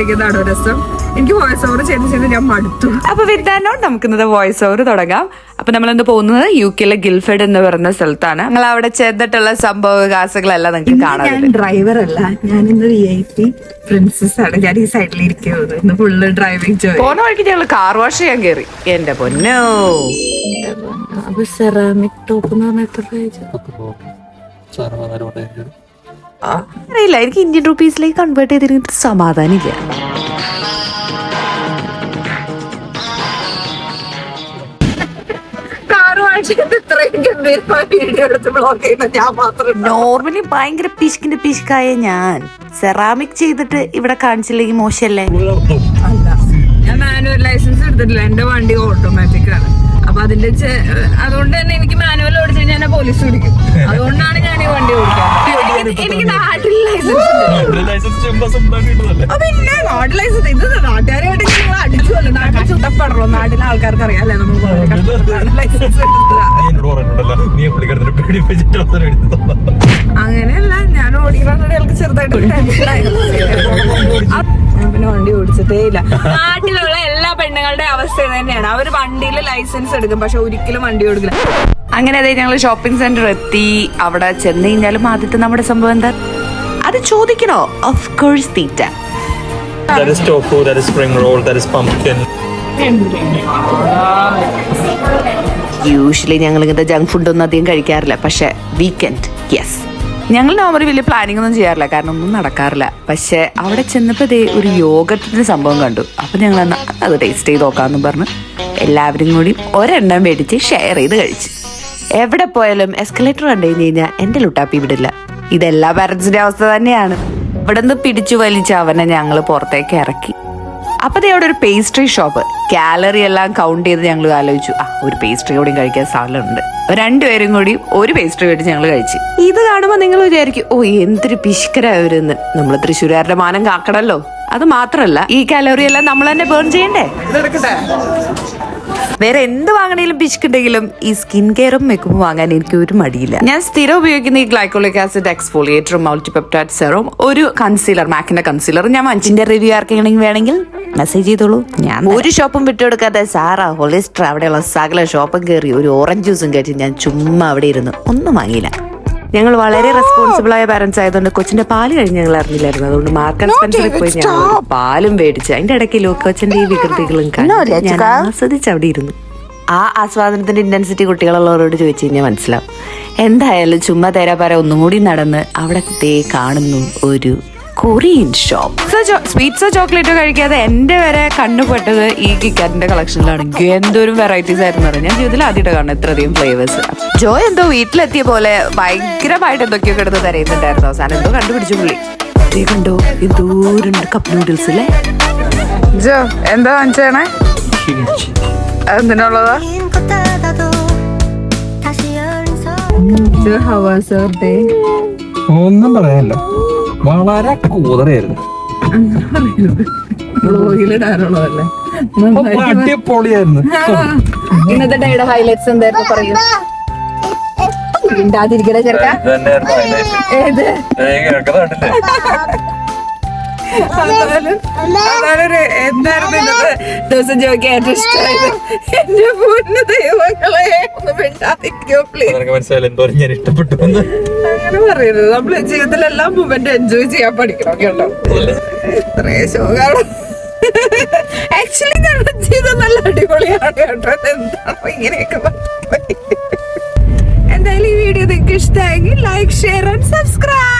സംസാരിക്കുന്നതാണോ രസം? എനിക്ക് voice over ചെയ്ത് ഞാൻ മടുത്തു. അപ്പൊ വിദ്യാനോ നമുക്ക് ഇന്നത്തെ വോയിസ് ഓവർ തുടങ്ങാം. അപ്പൊ നമ്മളെന്ത് പോകുന്നത് UK ഗിൽഫെഡ് എന്ന് പറയുന്ന സ്ഥലത്താണ്. നിങ്ങൾ അവിടെ ചെന്നിട്ടുള്ള സംഭവ വികാസങ്ങളെല്ലാം നിങ്ങൾക്ക് കാണാം. ഞാൻ ഡ്രൈവർ അല്ല, ഞാൻ ഇന്ന് VIP പ്രിൻസസ് ആണ്. ഞാൻ ഈ സൈഡിൽ ഇരിക്കുന്നത്. ഇന്ന് ഫുള്ള് ഡ്രൈവിംഗ്. പോണ വഴിക്ക് ഞങ്ങൾ കാർ വാഷ് ചെയ്യാൻ കയറി. എന്റെ പൊന്നോ, അപ്പൊ സെറാമിക് ടോപ്പ് എന്ന് പറഞ്ഞാൽ എത്ര അറിയില്ല. എനിക്ക് ഇന്ത്യൻ റുപ്പീസിലേക്ക് കൺവേർട്ട് ചെയ്തിരുന്നിട്ട് സമാധാനം ഇല്ല. നോർമലി ഭയങ്കര പിശുക്കായ ഞാൻ സെറാമിക് ചെയ്തിട്ട് ഇവിടെ കാണിച്ചില്ലെങ്കിൽ മോശമല്ലേ? അല്ല, ഞാൻ മാനുവൽ ലൈസൻസ് എടുത്തിട്ടില്ല. എന്റെ വണ്ടി ഓട്ടോമാറ്റിക് ആണ്. അപ്പൊ അതുകൊണ്ട് തന്നെ എനിക്ക് മാനുവൽ ഓടിച്ചു കഴിഞ്ഞാൽ പോലീസ് പിടിക്കും. അതുകൊണ്ടാണ് ഞാൻ ഈ വണ്ടി ഓടിക്കാൻ. എനിക്ക് നാട്ടിൽ ലൈസൻസ് പിന്നെ നാട്ടിൽ ലൈസൻസ് ഇത് നാട്ടുകാരുമായിട്ട് നിങ്ങൾ അടിച്ചുവല്ലോ. നാട്ടിൽ ചുട്ടപ്പെടണോ? നാട്ടിലെ ആൾക്കാർക്ക് അറിയാല്ലേ നമ്മൾ ലൈസൻസ് അങ്ങനെയല്ല. ഞാൻ ഓടിക്കണമെന്നുണ്ടെങ്കിൽ ചെറുതായിട്ട് ടെൻഷനായിരുന്നു. പിന്നെ വണ്ടി ഓടിച്ചിട്ടേ ഇല്ല. നാട്ടിലുള്ള എല്ലാ പെണ്ണുങ്ങളുടെ അവസ്ഥ തന്നെയാണ്. അവര് വണ്ടിയിൽ ലൈസൻസ് എടുക്കും, പക്ഷെ ഒരിക്കലും വണ്ടി ഓടിക്കില്ല. അങ്ങനെ അതെ, ഞങ്ങൾ ഷോപ്പിംഗ് സെന്റർ എത്തി. അവിടെ ചെന്ന് കഴിഞ്ഞാലും ആദ്യത്തെ നമ്മുടെ സംഭവം എന്താ അത് ചോദിക്കണോ? ഓഫ് കോഴ്സ് തീറ്റ. That is tofu, that is spring roll, that is pumpkin. Usually ഞങ്ങൾ ഇങ്ങനത്തെ ജങ്ക് ഫുഡൊന്നും അധികം കഴിക്കാറില്ല. പക്ഷെ വീക്കെൻഡ് യെസ്, ഞങ്ങൾ നോർമലി വലിയ പ്ലാനിങ് ഒന്നും ചെയ്യാറില്ല, കാരണം ഒന്നും നടക്കാറില്ല. പക്ഷെ അവിടെ ചെന്നപ്പോൾ ഒരു യോഗത്തിന്റെ സംഭവം കണ്ടു. അപ്പൊ ഞങ്ങൾ അത് ടേസ്റ്റ് ചെയ്ത് നോക്കാമെന്ന് പറഞ്ഞ് എല്ലാവരും കൂടി ഒരെണ്ണം മേടിച്ച് ഷെയർ ചെയ്ത് കഴിച്ചു. എവിടെ പോയാലും എസ്കലേറ്റർ കണ്ടു കഴിഞ്ഞ് കഴിഞ്ഞാൽ എന്റെ ലുട്ടാപ്പി വിടില്ല. ഇതെല്ലാ പാരന്റ്സിന്റെ അവസ്ഥ തന്നെയാണ്. ഇവിടെ നിന്ന് പിടിച്ചു വലിച്ച് അവനെ ഞങ്ങൾ പുറത്തേക്ക് ഇറക്കി. അപ്പത്തേ അവിടെ ഒരു പേസ്ട്രി ഷോപ്പ്. കാലറി എല്ലാം കൗണ്ട് ചെയ്ത് ഞങ്ങൾ ആലോചിച്ചു, ഒരു പേസ്ട്രി കൂടി കഴിക്കാൻ സാധനമുണ്ട്. രണ്ടുപേരും കൂടി ഒരു പേസ്ട്രി മേടിച്ച് ഞങ്ങൾ കഴിച്ചു. ഇത് കാണുമ്പോൾ നിങ്ങൾ വിചാരിക്കും, എന്തൊരു പിശുക്കരാവരെന്ന്. നമ്മൾ തൃശ്ശൂരുകാരുടെ മാനം കാക്കണല്ലോ. അത് മാത്രല്ല, ഈ കാലറി എല്ലാം നമ്മൾ തന്നെ ബേൺ ചെയ്യണ്ടേ? വേറെ എന്ത് വാങ്ങണേലും പിശുക്കുണ്ടെങ്കിലും ഈ സ്കിൻ കെയറും മേക്കപ്പും വാങ്ങാൻ എനിക്ക് ഒരു മടിയില്ല. ഞാൻ സ്ഥിരം ഉപയോഗിക്കുന്ന ഈ ഗ്ലൈക്കോളിക് ആസിഡ് എക്സ്ഫോളിയേറ്ററും മൾട്ടിപെപ്റ്റൈഡ് സെറും ഒരു കൺസീലർ, മാക്കിന്റെ കൺസീലർ ഞാൻ മഞ്ചിന്റെ റിവ്യൂ ആർക്കെങ്കിലും വേണമെങ്കിൽ മെസ്സേജ് ചെയ്തോളൂ. ഞാൻ ഒരു ഷോപ്പും വിട്ടുകൊടുക്കാതെ സാറ, ഹോളിസ്റ്റർ, അവിടെയുള്ള സകല ഷോപ്പും കയറി ഒരു ഓറഞ്ച് ജ്യൂസും കഴിച്ച് ഞാൻ ചുമ്മാ അവിടെ ഇരുന്ന് ഒന്നും വാങ്ങിയില്ല. ഞങ്ങൾ വളരെ റെസ്പോൺസിബിൾ ആയ പാരന്റ്സ് ആയതുകൊണ്ട് കൊച്ചിന്റെ പാല് കഴിഞ്ഞ് ഞങ്ങൾ അറിഞ്ഞില്ലായിരുന്നു. അതുകൊണ്ട് മാർക്കറ്റ് സ്പെൻസറിൽ പോയി ഞങ്ങൾ പാലും മേടിച്ച് അതിന്റെ ഇടയ്ക്ക് കൊച്ചിന്റെ ഈ വികൃതികളും ഞാൻ ആസ്വദിച്ച് അവിടെ ഇരുന്നു. ആ ആസ്വാദനത്തിന്റെ ഇന്റൻസിറ്റി കുട്ടികളുള്ളവരോട് ചോദിച്ചു കഴിഞ്ഞാൽ മനസ്സിലാവും. എന്തായാലും ചുമ്മാ തേരാപ്പാര ഒന്നും കൂടി നടന്ന് അവിടെ കാണുന്നു ഒരു കൊറിയൻ ഷോപ്പ്. സ്വീറ്റ്സോ ചോക്ലേറ്റോ കഴിക്കാതെ എന്റെ വരെ കണ്ണുപെട്ടത് ഈ കിക്കാറ്റിന്റെ കളക്ഷനിലാണ്. എന്തോരം വെറൈറ്റീസ് ആയിരുന്നു അറിയാം. ഞാൻ ജീവിതത്തിൽ ആദ്യമായിട്ട് കാണുന്നത് ഇത്രയധികം ഫ്ലേവേഴ്സ്. ജോ എന്തോ വീട്ടിലെത്തിയ പോലെ ഭയങ്കരമായിട്ട് എന്തൊക്കെയോ കിടന്ന് തരയുന്നുണ്ടായിരുന്നു. അവസാനം എന്തോ കണ്ടുപിടിച്ചു പുള്ളി. അതേ കണ്ടോ, എന്തോരുണ്ട് കപ്പ് നൂഡിൽസ് അല്ലേ? ജോ എന്താ വാങ്ങിച്ചേണേ? എന്തിനുള്ളതാ? ഒന്നും പറയാനില്ല, വളരെ കൂതറയായിരുന്നു. ബ്ലോഗിലിടാനുള്ളതല്ലേ? അടിപൊളിയായിരുന്നു. ഇന്നത്തെ ഡേയുടെ ഹൈലൈറ്റ്സ് എന്തായിരുന്നു പറയൂ? ഇണ്ടാതിരിക്കണ ചെറുക്ക ഏത് എന്തായിരുന്നു ഇന്നത്തെ ദിവസം ചോദിക്കാൻ ഏറ്റവും ഇഷ്ടമായത്? എന്റെ പൂർണ്ണ ദൈവങ്ങളെ ഒന്ന് മിണ്ടാതിരിക്കോ പ്ലീസ്. ഞാൻ ഇഷ്ടപ്പെട്ടു. അങ്ങനെ പറയരുത്. നമ്മള് ജീവിതത്തിലെല്ലാം മൊമെന്റ് എൻജോയ് ചെയ്യാൻ പഠിക്കണം കേട്ടോ. ഇത്രയും ശോകാണ്. ആക്ച്വലി ഞങ്ങളുടെ ജീവിതം നല്ല അടിപൊളിയാണ് കേട്ടോ. എന്താണോ ഇങ്ങനെയൊക്കെ എന്തായാലും ഈ വീഡിയോ നിങ്ങൾക്ക് ഇഷ്ടമായെങ്കിൽ ലൈക്ക്, ഷെയർ ആൻഡ് സബ്സ്ക്രൈബ്.